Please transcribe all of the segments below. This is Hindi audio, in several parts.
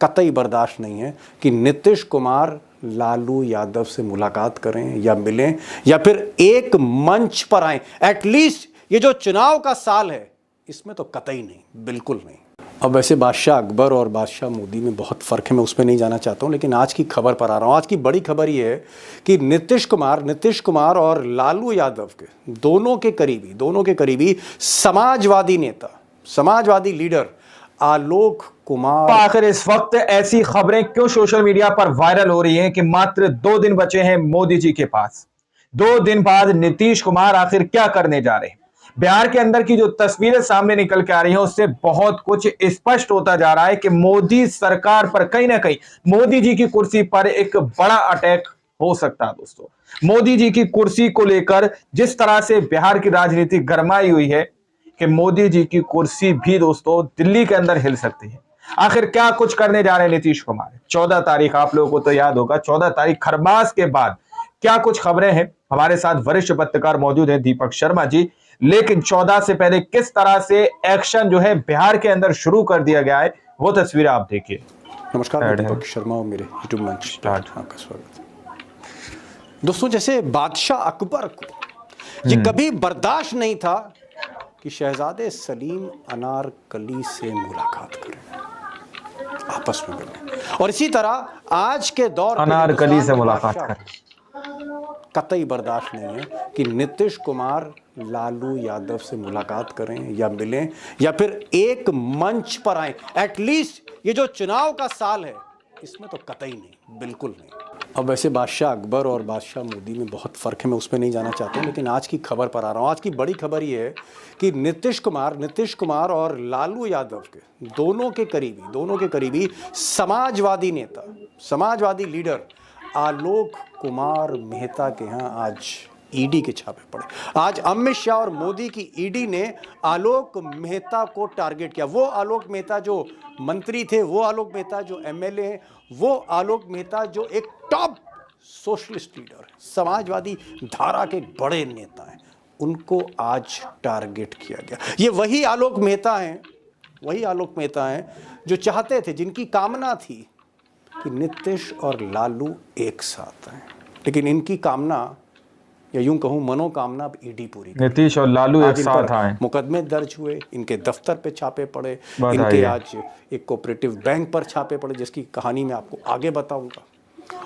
कतई बर्दाश्त नहीं है कि नीतीश कुमार लालू यादव से मुलाकात करें या मिलें या फिर एक मंच पर आए। एटलीस्ट ये जो चुनाव का साल है इसमें तो कतई नहीं, बिल्कुल नहीं। अब वैसे बादशाह अकबर और बादशाह मोदी में बहुत फ़र्क है, मैं उसमें नहीं जाना चाहता हूँ, लेकिन आज की खबर पर आ रहा हूँ। आज की बड़ी खबर ये है कि नीतीश कुमार और लालू यादव के दोनों के करीबी समाजवादी नेता, समाजवादी लीडर आलोक कुमार। आखिर इस वक्त ऐसी खबरें क्यों सोशल मीडिया पर वायरल हो रही हैं कि मात्र 2 दिन बचे हैं मोदी जी के पास। 2 दिन बाद नीतीश कुमार आखिर क्या करने जा रहे हैं। बिहार के अंदर की जो तस्वीरें सामने निकल के आ रही हैं उससे बहुत कुछ स्पष्ट होता जा रहा है कि मोदी सरकार पर कहीं ना कहीं मोदी जी की कुर्सी पर एक बड़ा अटैक हो सकता है। दोस्तों, मोदी जी की कुर्सी को लेकर जिस तरह से बिहार की राजनीति गरमाई हुई है कि मोदी जी की कुर्सी भी दोस्तों दिल्ली के अंदर हिल सकती है। आखिर क्या कुछ करने जा रहे हैं नीतीश कुमार। 14 तारीख आप लोगों को तो याद होगा, 14 तारीख खरमास के बाद क्या कुछ खबरें हैं। हमारे साथ वरिष्ठ पत्रकार मौजूद हैं दीपक शर्मा जी। लेकिन 14 से पहले किस तरह से एक्शन जो है बिहार के अंदर शुरू कर दिया गया है वो तस्वीरें आप देखिए। नमस्कार, दीपक शर्मा और मेरे यूट्यूब मंच स्टार्ट का स्वागत है। दोस्तों, जैसे बादशाह अकबर को ये कभी बर्दाश्त नहीं था कि शहजादे सलीम अनारकली से मुलाकात करें, आपस में मिलें, और इसी तरह आज के दौर अनारकली से मुलाकात करें, कतई बर्दाश्त नहीं है कि नीतीश कुमार लालू यादव से मुलाकात करें या मिलें या फिर एक मंच पर आए। एटलीस्ट ये जो चुनाव का साल है इसमें तो कतई नहीं, बिल्कुल नहीं। अब वैसे बादशाह अकबर और बादशाह मोदी में बहुत फ़र्क है, मैं उसमें नहीं जाना चाहता हूँ, लेकिन आज की खबर पर आ रहा हूँ। आज की बड़ी खबर ये है कि नीतीश कुमार और लालू यादव के दोनों के करीबी समाजवादी नेता, समाजवादी लीडर आलोक कुमार मेहता के यहाँ आज ईडी के छापे पड़े। आज अमित शाह और मोदी की ईडी ने आलोक मेहता को टारगेट किया। वो आलोक मेहता जो मंत्री थे, वो आलोक मेहता जो एमएलए हैं, वो आलोक मेहता जो एक टॉप सोशलिस्ट लीडर है, समाजवादी धारा के बड़े नेता हैं, उनको आज टारगेट किया गया। ये वही आलोक मेहता हैं जो चाहते थे, जिनकी कामना थी कि नीतीश और लालू एक साथ आए, लेकिन इनकी कामना या यूं कहूं मनोकामना अब ईडी पूरी। नीतीश और लालू एक साथ आए, मुकदमे दर्ज हुए, इनके दफ्तर पे छापे पड़े, इनके आज एक कोऑपरेटिव बैंक पर छापे पड़े, जिसकी कहानी मैं आपको आगे बताऊंगा।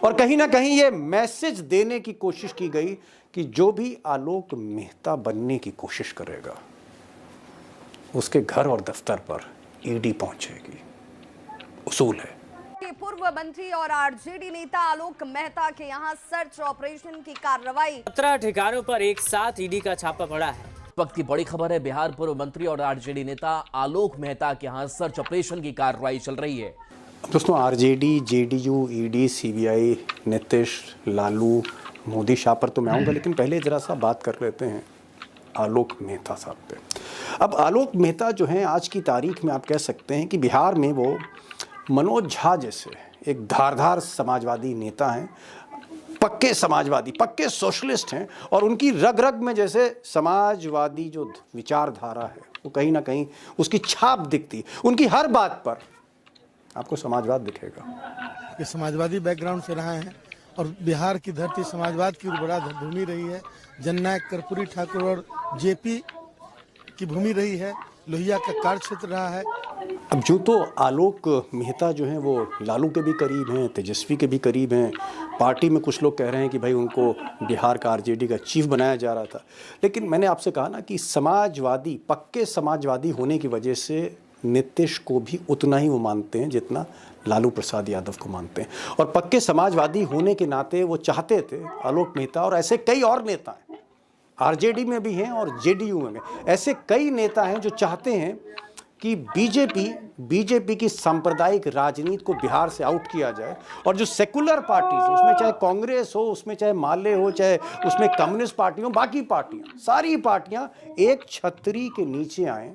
और कहीं ना कहीं ये मैसेज देने की कोशिश की गई कि जो भी आलोक मेहता बनने की कोशिश करेगा उसके घर और दफ्तर पर ईडी पहुंचेगी। उसूल है। पूर्व मंत्री और आरजेडी नेता आलोक मेहता के यहां सर्च ऑपरेशन की कार्रवाई। 17 ठिकानों पर एक साथ ईडी का छापा पड़ा है। वक्त की बड़ी खबर है, बिहार पूर्व मंत्री और आरजेडी नेता आलोक मेहता के यहाँ सर्च ऑपरेशन की कार्रवाई चल रही है। दोस्तों, RJD, JDU, ED, CBI, Nitish, Lalu, Modi Shah पर तो मैं आऊँगा, लेकिन पहले ज़रा सा बात कर लेते हैं आलोक मेहता साहब पे। अब आलोक मेहता जो हैं आज की तारीख में आप कह सकते हैं कि बिहार में वो मनोज झा जैसे एक धारदार समाजवादी नेता हैं, पक्के समाजवादी, पक्के सोशलिस्ट हैं, और उनकी रग रग में जैसे समाजवादी जो विचारधारा है वो कहीं ना कहीं उसकी छाप दिखती। उनकी हर बात पर आपको समाजवाद दिखेगा। ये समाजवादी बैकग्राउंड से रहा है और बिहार की धरती समाजवाद की बड़ा भूमि रही है। जननायक कर्पूरी ठाकुर और जेपी की भूमि रही है, लोहिया का कार्य क्षेत्र रहा है। अब जो तो आलोक मेहता जो हैं वो लालू के भी करीब हैं, तेजस्वी के भी करीब हैं। पार्टी में कुछ लोग कह रहे हैं कि भाई उनको बिहार का आरजेडी का चीफ बनाया जा रहा था, लेकिन मैंने आपसे कहा ना कि समाजवादी, पक्के समाजवादी होने की वजह से नीतीश को भी उतना ही वो मानते हैं जितना लालू प्रसाद यादव को मानते हैं, और पक्के समाजवादी होने के नाते वो चाहते थे आलोक मेहता, और ऐसे कई और नेता हैं, आरजेडी में भी हैं और जेडीयू में भी, ऐसे कई नेता हैं जो चाहते हैं कि बीजेपी की सांप्रदायिक राजनीति को बिहार से आउट किया जाए, और जो सेकुलर पार्टीज, उसमें चाहे कांग्रेस हो, उसमें चाहे माले हो, चाहे उसमें कम्युनिस्ट पार्टी हो, बाकी पार्टियां, सारी पार्टियां एक छतरी के नीचे आएं,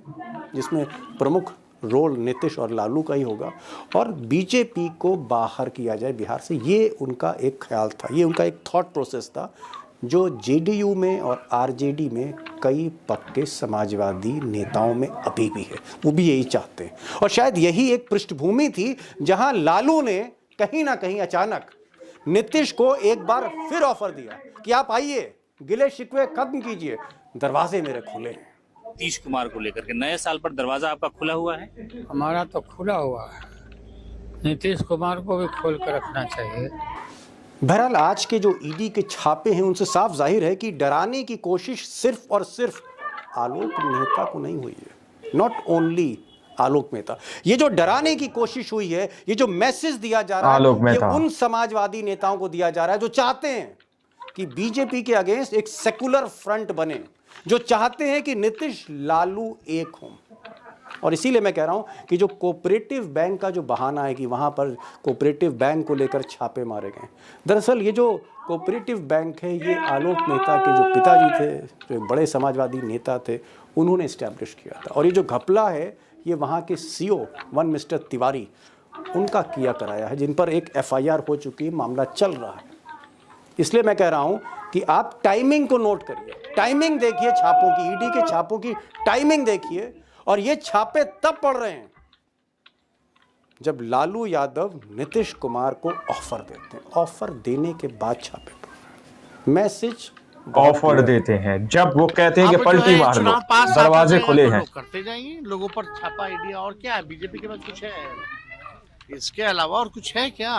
जिसमें प्रमुख रोल नीतीश और लालू का ही होगा, और बीजेपी को बाहर किया जाए बिहार से। ये उनका एक ख्याल था, ये उनका एक थॉट प्रोसेस था, जो जेडीयू में और आरजेडी में कई पक्के समाजवादी नेताओं में अभी भी है, वो भी यही चाहते हैं। और शायद यही एक पृष्ठभूमि थी जहां लालू ने कहीं ना कहीं अचानक नीतीश को एक बार फिर ऑफर दिया कि आप आइए, गिले शिकवे खत्म कीजिए, दरवाजे मेरे खुले हैं। नीतीश कुमार को लेकर के नए साल पर दरवाजा आपका खुला हुआ है? हमारा तो खुला हुआ है, नीतीश कुमार को भी खोल कर रखना चाहिए। बहरहाल आज के जो ईडी के छापे हैं उनसे साफ जाहिर है कि डराने की कोशिश सिर्फ और सिर्फ आलोक मेहता को नहीं हुई है। नॉट ओनली आलोक मेहता, ये जो डराने की कोशिश हुई है, ये जो मैसेज दिया जा रहा है, ये उन समाजवादी नेताओं को दिया जा रहा है जो चाहते हैं कि बीजेपी के अगेंस्ट एक सेकुलर फ्रंट बने, जो चाहते हैं कि नीतीश लालू एक हों। और इसीलिए मैं कह रहा हूं कि जो कोऑपरेटिव बैंक का जो बहाना है कि वहां पर कोऑपरेटिव बैंक को लेकर छापे मारे गए, दरअसल ये जो कोऑपरेटिव बैंक है ये आलोक मेहता के जो पिताजी थे, जो एक बड़े समाजवादी नेता थे, उन्होंने इस्टेब्लिश किया था। और ये जो घपला है ये वहाँ के सीओ वन मिस्टर तिवारी उनका किया कराया है, जिन पर एक एफआईआर हो चुकी है, मामला चल रहा है। इसलिए मैं कह रहा हूं कि आप टाइमिंग को नोट करिए, टाइमिंग देखिए छापों की, ईडी के छापों की टाइमिंग देखिए। और ये छापे तब पड़ रहे हैं जब लालू यादव नीतीश कुमार को ऑफर देते हैं, ऑफर देने के बाद छापे पड़ रहे हैं। मैसेज ऑफर देते हैं जब वो कहते हैं कि पलटी मार लो, दरवाजे खुले हैं, करते जाएंगे लोगों पर छापा आइडिया। और क्या है बीजेपी के पास कुछ है इसके अलावा, और कुछ है क्या?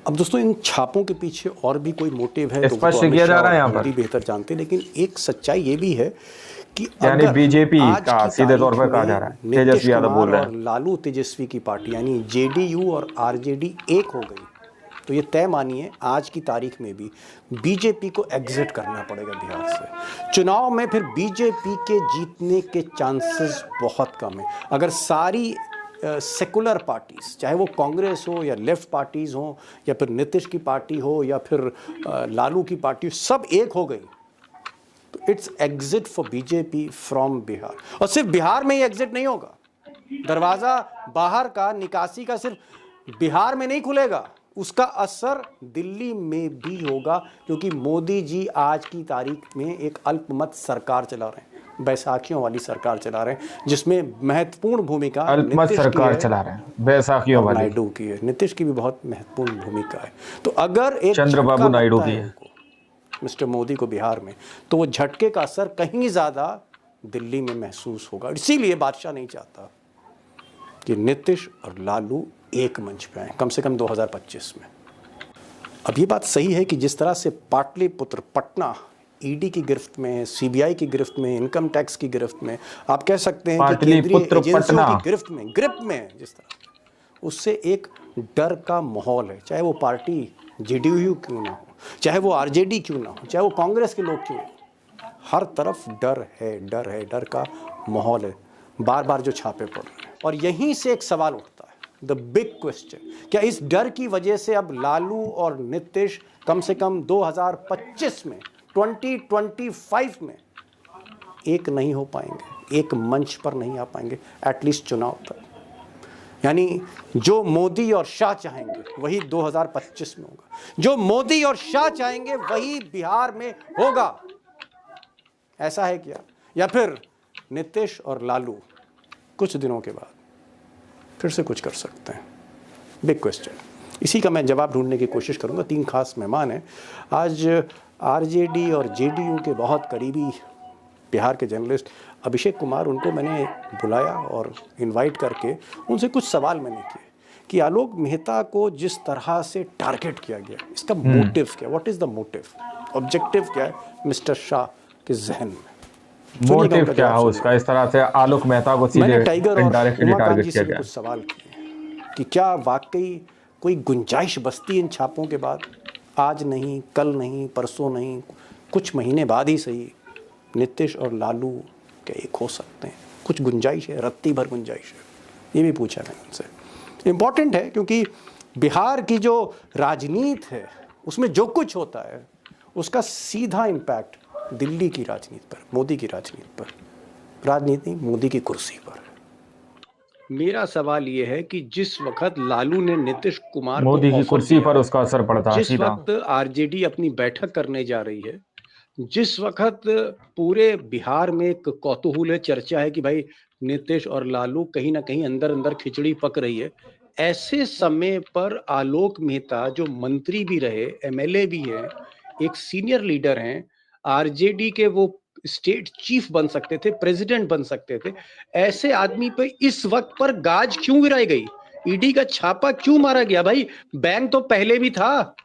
अब दोस्तों इन छापों के पीछे और भी कोई मोटिव है स्पष्ट किया जा रहा है यहाँ पर, बेहतर जानते हैं। लेकिन एक सच्चाई ये भी है कि यानी बीजेपी का सीधे तौर पर कहा जा रहा है, तेजस्वी यादव बोल रहे हैं, लालू तेजस्वी की पार्टी यानी जेडीयू और आरजेडी एक हो गई, तो ये तय मानिए आज की तारीख में भी बीजेपी को एग्जिट करना पड़ेगा बिहार से। चुनाव में फिर बीजेपी के जीतने के चांसेस बहुत कम है। अगर सारी सेकुलर पार्टीज, चाहे वो कांग्रेस हो या लेफ्ट पार्टीज हो या फिर नीतीश की पार्टी हो या फिर लालू की पार्टी, सब एक हो गई, तो it's exit for BJP from Bihar. और सिर्फ बिहार में ही एग्जिट नहीं होगा, दरवाजा बाहर का, निकासी का सिर्फ बिहार में नहीं खुलेगा, उसका असर दिल्ली में भी होगा, क्योंकि मोदी जी आज की तारीख में एक अल्पमत सरकार चला रहे हैं, बैसाखियों वाली सरकार चला रहे हैं, जिसमें महत्वपूर्ण भूमिका अल्पमत सरकार चला रहे हैं, बैसाखियों वाली नायडू की है, नीतीश की भी बहुत महत्वपूर्ण भूमिका है। तो अगर एक चंद्रबाबू नायडू की है मिस्टर मोदी को बिहार में, तो वो झटके का असर कहीं ज्यादा दिल्ली में महसूस होगा। इसीलिए बादशाह नहीं चाहता कि नीतीश और लालू एक मंच पे आए, कम से कम 2025 में। अब ये बात सही है कि जिस तरह से पाटलिपुत्र, पटना ईडी की गिरफ्त में, सीबीआई की गिरफ्त में, इनकम टैक्स की गिरफ्त में, आप कह सकते हैं कि केंद्रीय एजेंसियों की गिरफ्त में जिस तरह, उससे एक डर का माहौल है। चाहे वो पार्टी जेडीयू क्यों ना हो, चाहे वो आरजेडी क्यों ना हो, चाहे वो कांग्रेस के लोग क्यों, हर तरफ डर है, डर है, डर का माहौल है, बार बार जो छापे पड़ रहे हैं। और यहीं से एक सवाल उठता है, द बिग क्वेश्चन, क्या इस डर की वजह से अब लालू और नीतीश कम से कम 2025 में, 2025 में एक नहीं हो पाएंगे, एक मंच पर नहीं आ पाएंगे, एटलीस्ट चुनाव तक? यानी जो मोदी और शाह चाहेंगे वही 2025 में होगा, जो मोदी और शाह चाहेंगे वही बिहार में होगा, ऐसा है क्या? या फिर नीतीश और लालू कुछ दिनों के बाद फिर से कुछ कर सकते हैं? Big question. इसी का मैं जवाब ढूंढने की कोशिश करूंगा। 3 खास मेहमान हैं आज, आरजेडी और जेडीयू के बहुत करीबी बिहार के जर्नलिस्ट अभिषेक कुमार, उनको मैंने बुलाया और इनवाइट करके उनसे कुछ सवाल मैंने किए कि आलोक मेहता को जिस तरह से टारगेट किया गया, इसका मोटिव क्या, what is the motive, objective क्या है मिस्टर शाह के जहन में, मोटिव क्या है उसका, इस तरह से आलोक मेहता को सीधे इनडायरेक्टली टारगेट किया गया? कुछ सवाल किए कि क्या वाकई कोई गुंजाइश बसती इन छापों के बाद, आज नहीं, कल नहीं, परसों नहीं, कुछ महीने बाद ही सही, नीतीश और लालू के एक हो सकते हैं? कुछ गुंजाइश है, रत्ती भर गुंजाइश है? ये भी पूछा मैंने उनसे। इम्पॉर्टेंट है क्योंकि बिहार की जो राजनीति है उसमें जो कुछ होता है उसका सीधा इम्पैक्ट दिल्ली की राजनीति पर, मोदी की राजनीति पर, राजनीति मोदी की कुर्सी पर। मेरा सवाल ये है कि जिस वक्त लालू ने नीतीश कुमार मोदी की कुर्सी पर उसका असर पड़ता है जिस वक्त आरजेडी अपनी बैठक करने जा रही है, जिस वक्त पूरे बिहार में एक कौतूहल है, चर्चा है कि भाई नीतीश और लालू कहीं ना कहीं अंदर अंदर खिचड़ी पक रही है, ऐसे समय पर आलोक मेहता जो मंत्री भी रहे, एमएलए भी है, एक सीनियर लीडर हैं, आरजेडी के वो स्टेट चीफ बन सकते थे, प्रेसिडेंट बन सकते थे, ऐसे आदमी पे इस वक्त पर गाज क्यों गिराई गई? ईडी का छापा क्यों मारा गया? भाई बैंक तो पहले भी था,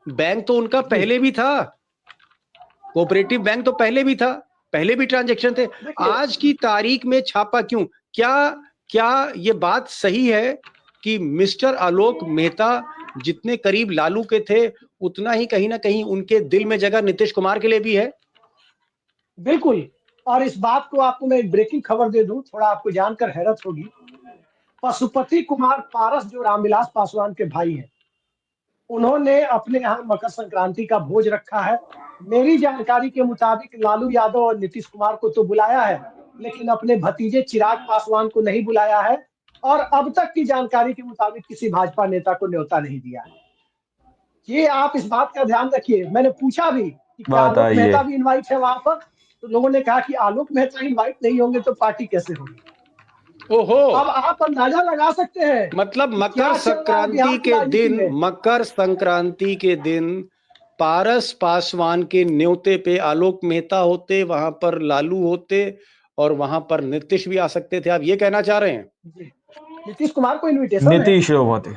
बैंक तो उनका पहले भी था, कोऑपरेटिव बैंक तो पहले भी था, पहले भी ट्रांजैक्शन थे, आज की तारीख में छापा क्यों? क्या ये बात सही है कि मिस्टर आलोक मेहता जितने करीब लालू के थे उतना ही कहीं ना कहीं उनके दिल में जगह नीतीश कुमार के लिए भी है? बिल्कुल। और इस बात को आपको मैं एक ब्रेकिंग खबर दे दूं, थोड़ा आपको जानकर हैरत होगी। पशुपति कुमार पारस जो रामविलास पासवान के भाई हैं, उन्होंने अपने यहाँ मकर संक्रांति का भोज रखा है। मेरी जानकारी के मुताबिक लालू यादव और नीतीश कुमार को तो बुलाया है, लेकिन अपने भतीजे चिराग पासवान को नहीं बुलाया है, और अब तक की जानकारी के मुताबिक किसी भाजपा नेता को न्योता नहीं दिया है। ये आप इस बात का ध्यान रखिए। मैंने पूछा भी कि क्या आलोक मेहता भी इनवाइट है वहां पर, तो लोगों ने कहा कि आलोक मेहता इनवाइट नहीं होंगे तो पार्टी कैसे होगी। ओहो, अब आप अंदाजा लगा सकते हैं, मतलब मकर संक्रांति के दिन पारस पासवान के न्योते पे आलोक मेहता होते, वहां पर लालू होते और वहां पर नीतीश भी आ सकते थे, आप ये कहना चाह रहे हैं? नीतीश कुमार को इनविटेशन नीतीश होते,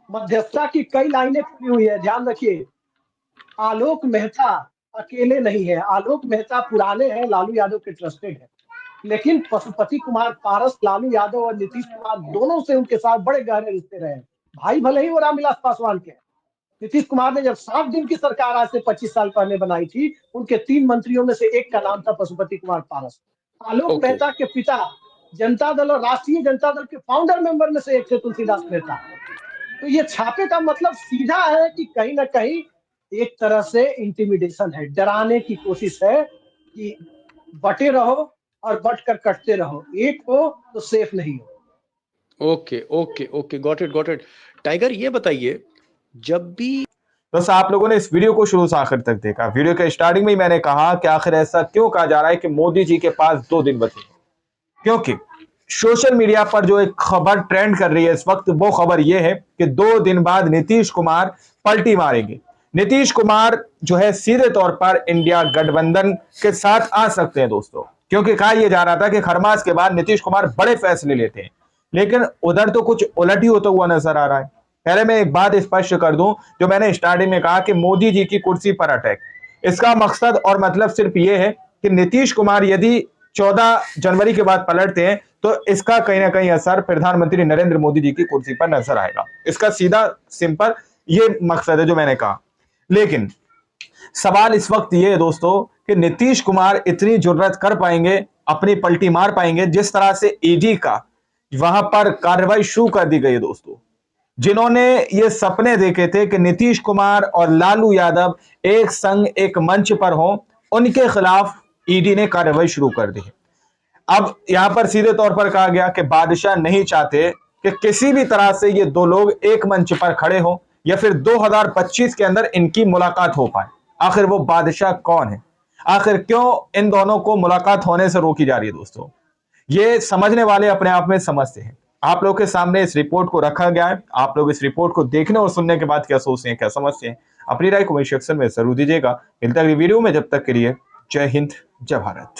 मध्यस्थता की कई लाइनें खुली हुई है, ध्यान रखिए। आलोक मेहता अकेले नहीं है, आलोक मेहता पुराने हैं, लालू यादव के ट्रस्टेड है, लेकिन पशुपति कुमार पारस लालू यादव और नीतीश कुमार दोनों से उनके साथ बड़े गहरे रिश्ते रहे। भाई भले ही वो रामविलास पासवान के। नीतीश कुमार ने जब 7 दिन की सरकार आज से 25 साल पहले बनाई थी, उनके 3 मंत्रियों में से एक का नाम था पशुपति कुमार पारस। आलोक मेहता के पिता जनता दल और राष्ट्रीय जनता दल के फाउंडर मेंबर में से एक थे तुलसीदास मेहता। तो ये छापे का मतलब सीधा है कि कहीं ना कहीं एक तरह से इंटिमिडेशन है, डराने की कोशिश है कि बटे रहो और बट कर कटते रहो, एक हो तो सेफ नहीं हो। Okay, got it. टाइगर, ये बताइए, जब भी दोस्तों आप लोगों ने इस वीडियो को शुरू से आखिर तक देखा, वीडियो के स्टार्टिंग में ही मैंने कहा कि आखिर ऐसा क्यों कहा जा रहा है कि मोदी जी के पास 2 दिन बचे, क्योंकि सोशल मीडिया पर जो एक खबर ट्रेंड कर रही है इस वक्त, वो खबर ये है कि 2 दिन बाद नीतीश कुमार पलटी मारेंगे। नीतीश कुमार जो है सीधे तौर पर इंडिया गठबंधन के साथ आ सकते हैं दोस्तों, क्योंकि कहा यह जा रहा था कि खरमास के बाद नीतीश कुमार बड़े फैसले लेते हैं, लेकिन उधर तो कुछ उलट ही होता हुआ नजर आ रहा है। पहले मैं एक बात स्पष्ट कर दूं, जो मैंने स्टार्टिंग में कहा कि मोदी जी की कुर्सी पर अटैक, इसका मकसद और मतलब सिर्फ ये है कि नीतीश कुमार यदि 14 जनवरी के बाद पलटते हैं तो इसका कहीं ना कहीं असर प्रधानमंत्री नरेंद्र मोदी जी की कुर्सी पर नजर आएगा। इसका सीधा सिंपल ये मकसद है जो मैंने कहा। लेकिन सवाल इस वक्त ये है दोस्तों कि नीतीश कुमार इतनी जुर्रत कर पाएंगे, अपनी पलटी मार पाएंगे? जिस तरह से ईडी का वहां पर कार्रवाई शुरू कर दी गई है दोस्तों, जिन्होंने ये सपने देखे थे कि नीतीश कुमार और लालू यादव एक संग एक मंच पर हों, उनके खिलाफ ईडी ने कार्रवाई शुरू कर दी। अब यहां पर सीधे तौर पर कहा गया कि बादशाह नहीं चाहते कि किसी भी तरह से ये 2 लोग एक मंच पर खड़े हों या फिर 2025 के अंदर इनकी मुलाकात हो पाए। आखिर वो बादशाह कौन है? आखिर क्यों इन दोनों को मुलाकात होने से रोकी जा रही है दोस्तों? ये समझने वाले अपने आप में समझते हैं। आप लोग के सामने इस रिपोर्ट को रखा गया है, आप लोग इस रिपोर्ट को देखने और सुनने के बाद क्या सोचते हैं, क्या समझते हैं, अपनी राय कमेंट सेक्शन में जरूर दीजिएगा। मिलता है अगली वीडियो में, जब तक के लिए जय हिंद, जय भारत।